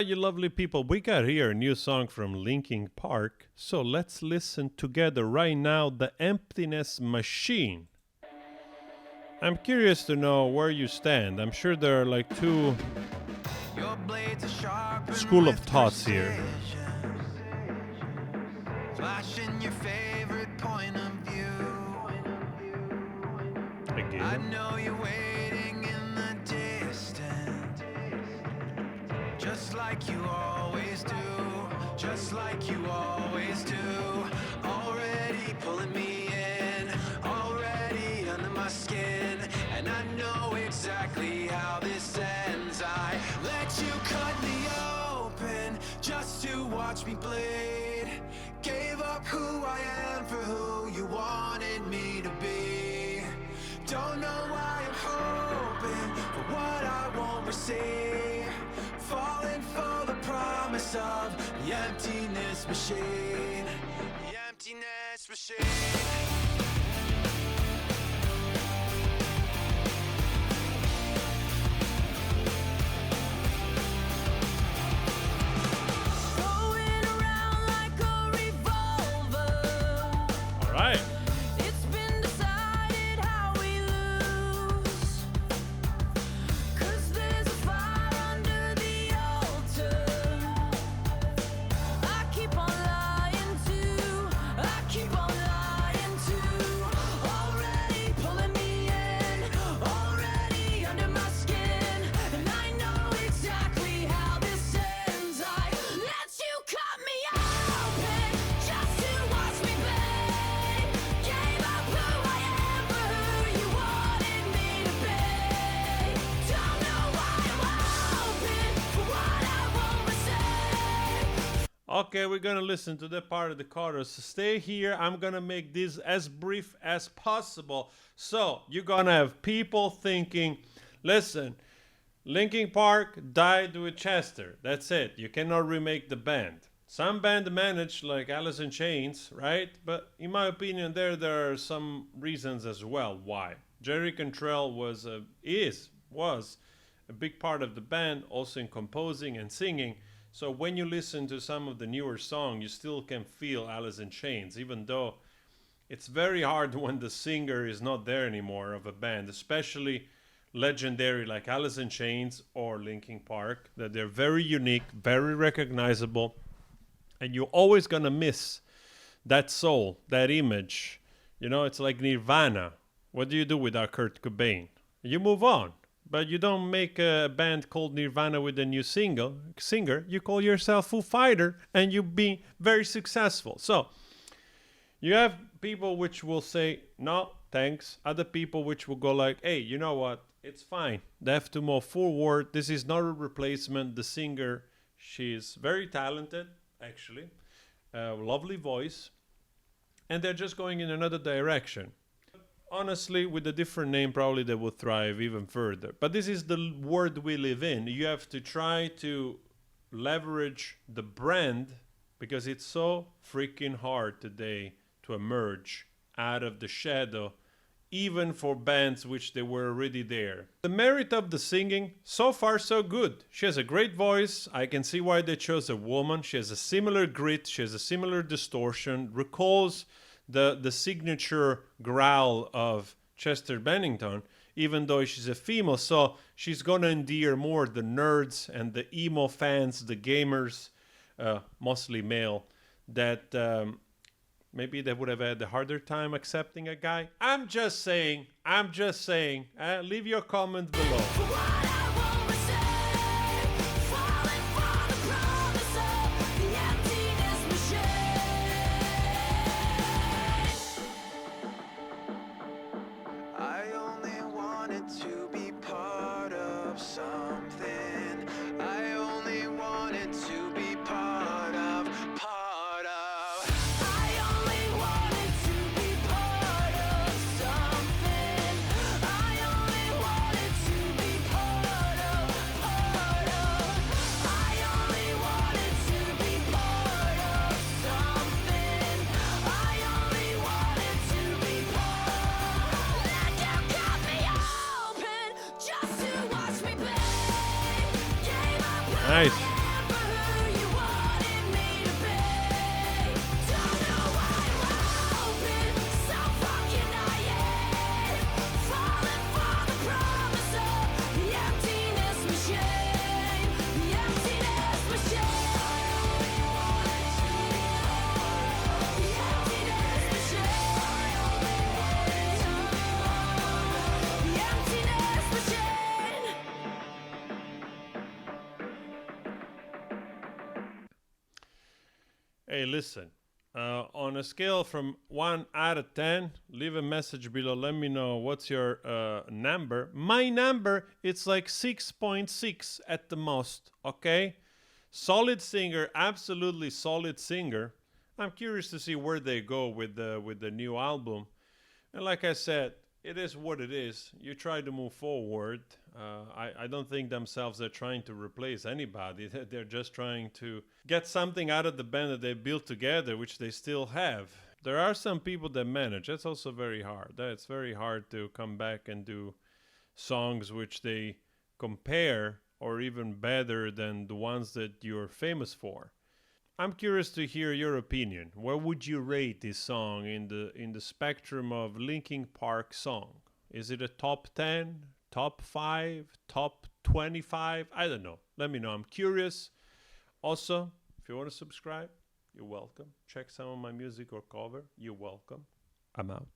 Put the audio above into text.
You lovely people, we got here a new song from Linkin Park, so let's listen together right now, The Emptiness Machine. I'm curious to know where you stand. I'm sure there are like two school of thoughts here. Flashing your favorite point of view. Again. I know you're waiting in the distance, just like you always do, just like you always do. Already pulling me in, already under my skin, and I know exactly how this ends. I let you cut me open just to watch me bleed. Gave up who I am for who you wanted me to be. Don't know why I'm hoping for what I won't receive. Falling for the promise of the emptiness machine. The emptiness machine. Right. It's been decided how we lose, 'cause there's a fire under the altar. I keep on lying to, I keep on lying to. Already pulling me in, already under my skin, and I know exactly how this ends. I let you cut me open just to watch me bleed. Gave up who I am for who you wanted me to be. Don't know why I'm hoping for what I won't receive. Okay, we're gonna listen to that part of the chorus. Stay here. I'm gonna make this as brief as possible. So you're gonna have people thinking, listen, Linkin Park died with Chester. That's it. You cannot remake the band. Some band managed, like Alice in Chains, right? But in my opinion, there are some reasons as well why. Jerry Cantrell was a big part of the band, also in composing and singing. So when you listen to some of the newer songs, you still can feel Alice in Chains, even though it's very hard when the singer is not there anymore of a band, especially legendary like Alice in Chains or Linkin Park, that they're very unique, very recognizable, and you're always gonna miss that soul, that image. You know, it's like Nirvana. What do you do without Kurt Cobain? You move on. But you don't make a band called Nirvana with a new singer. You call yourself Foo Fighter, and you be very successful. So you have people which will say, no, thanks. Other people which will go like, hey, you know what? It's fine. They have to move forward. This is not a replacement. The singer, she's very talented, actually. Lovely voice. And they're just going in another direction. Honestly, with a different name, probably they will thrive even further. But this is the world we live in. You have to try to leverage the brand, because it's so freaking hard today to emerge out of the shadow, even for bands which they were already there. The merit of the singing, so far so good. She has a great voice. I can see why they chose a woman. She has a similar grit. She has a similar distortion. Recalls the signature growl of Chester Bennington, even though she's a female. So she's going to endear more the nerds and the emo fans, the gamers, mostly male, that maybe they would have had a harder time accepting a guy. I'm just saying. Leave your comment below. Hey, listen. On a scale from 1 out of 10, leave a message below. Let me know what's your number. My number, it's like 6.6 at the most, okay? Solid singer, absolutely solid singer. I'm curious to see where they go with the new album. And like I said, it is what it is. You try to move forward. I don't think themselves they're trying to replace anybody. They're just trying to get something out of the band that they built together, which they still have. There are some people that manage. That's also very hard. It's very hard to come back and do songs which they compare or even better than the ones that you're famous for. I'm curious to hear your opinion. Where would you rate this song in the spectrum of Linkin Park song? Is it a top 10, top 5, top 25? I don't know. Let me know. I'm curious. Also, if you want to subscribe, you're welcome. Check some of my music or cover. You're welcome. I'm out.